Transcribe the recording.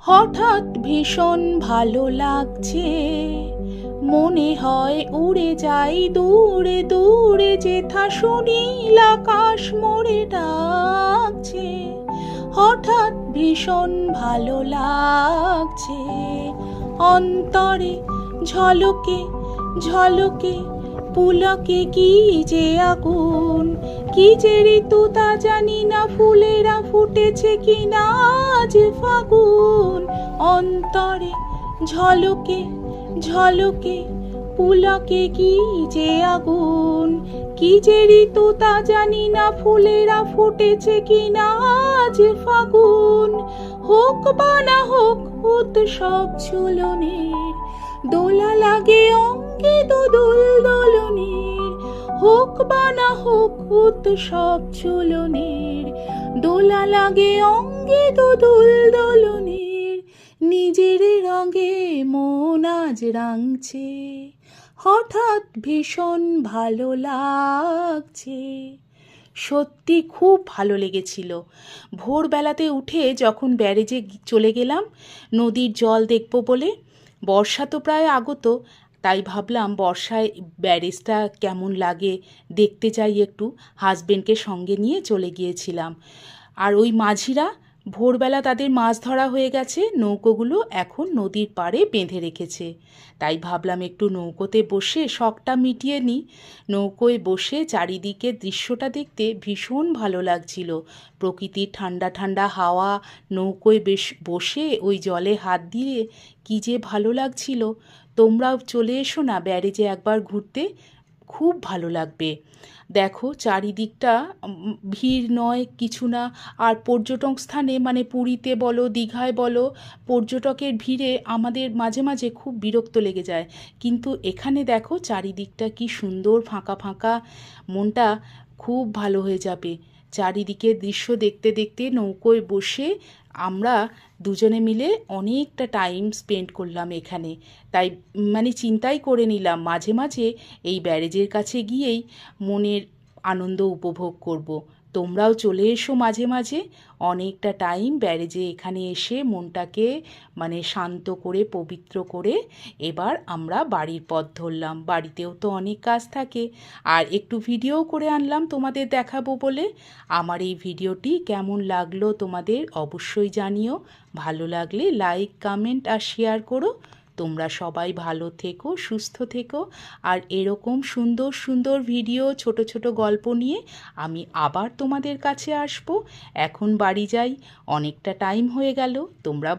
হঠাৎ ভীষণ ভালো লাগছে, মনে হয় উড়ে যাই দূরে দূরে, যেথা সুনীল আকাশ মোরে ডাকছে। হঠাৎ ভীষণ ভালো লাগছে, অন্তরে ঝলকে ঝলকে পুলকে কি যে আগুন, কি যে ঋতু তা জানি না, ফুলেরা ফুটেছে কি না আজ ফাগুন। অন্তরে ঝলকে ঝলকে পুলকে কি যে আগুন, কি যে ঋতু তা জানি না, ফুলেরা ফুটেছে কি না আজ ফাগুন। হোক বা না হোক উৎসব ঝুলনের, দোলা লাগে অঙ্গে দোদুল দোলনের। হোক বা না হোক উৎসব ঝুলনের, দোলা লাগে অঙ্গে দোদুল দোলনের। নিজের রঙে মন আজ রাঙছে, হঠাৎ ভীষণ ভালো লাগছে। সত্যি খুব ভালো লেগেছিল। ভোরবেলাতে উঠে যখন ব্যারেজে চলে গেলাম নদীর জল দেখব বলে। বর্ষা তো প্রায় আগত, তাই ভাবলাম বর্ষায় ব্যারেজটা কেমন লাগে দেখতে যাই একটু। হাজবেন্ডকে সঙ্গে নিয়ে চলে গিয়েছিলাম। আর ওই মাঝিরা ভোরবেলা তাদের মাছ ধরা হয়ে গেছে, নৌকোগুলো এখন নদীর পাড়ে বেঁধে রেখেছে। তাই ভাবলাম একটু নৌকোতে বসে শখটা মিটিয়ে নিই। নৌকোয় বসে চারিদিকের দৃশ্যটা দেখতে ভীষণ ভালো লাগছিল। প্রকৃতির ঠান্ডা ঠান্ডা হাওয়া, নৌকোয় বেশ বসে ওই জলে হাত দিয়ে কী যে ভালো লাগছিল। তোমরাও চলে এসো না ব্যারেজে একবার ঘুরতে, খুব ভালো লাগবে। দেখো চারিদিকটা ভিড় নয় কিছু না। আর পর্যটক স্থানে মানে পুরীতে বলো দীঘায় বলো, পর্যটকের ভিড়ে আমাদের মাঝে মাঝে খুব বিরক্ত লেগে যায়। কিন্তু এখানে দেখো চারিদিকটা কি সুন্দর ফাঁকা ফাঁকা, মনটা খুব ভালো হয়ে যাবে। চারিদিকের দৃশ্য দেখতে দেখতে নৌকোয় বসে আমরা দুজনে মিলে অনেকটা টাইম স্পেন্ড করলাম এখানে। তাই মানে চিন্তাই করে নিলাম মাঝে মাঝে এই ব্যারেজের কাছে গিয়েই মনের আনন্দ উপভোগ করব। তোমরাও চলে এসো মাঝে মাঝে, অনেকটা টাইম ব্যারেজে এখানে এসে মনটাকে মানে শান্ত করে পবিত্র করে এবার আমরা বাড়ির পথ ধরলাম। বাড়িতেও তো অনেক কাজ থাকে, আর একটু ভিডিও করে আনলাম তোমাদের দেখাবো বলে। আমার এই ভিডিওটি কেমন লাগলো তোমাদের অবশ্যই জানিও। ভালো লাগলে লাইক কমেন্ট আর শেয়ার করো। তোমরা সবাই ভালো থেকো, সুস্থ থেকো। আর এরকম সুন্দর সুন্দর ভিডিও, ছোট ছোট গল্প নিয়ে আমি আবার তোমাদের কাছে আসবো। এখন বাড়ি যাই, অনেকটা টাইম হয়ে গেল। তোমরা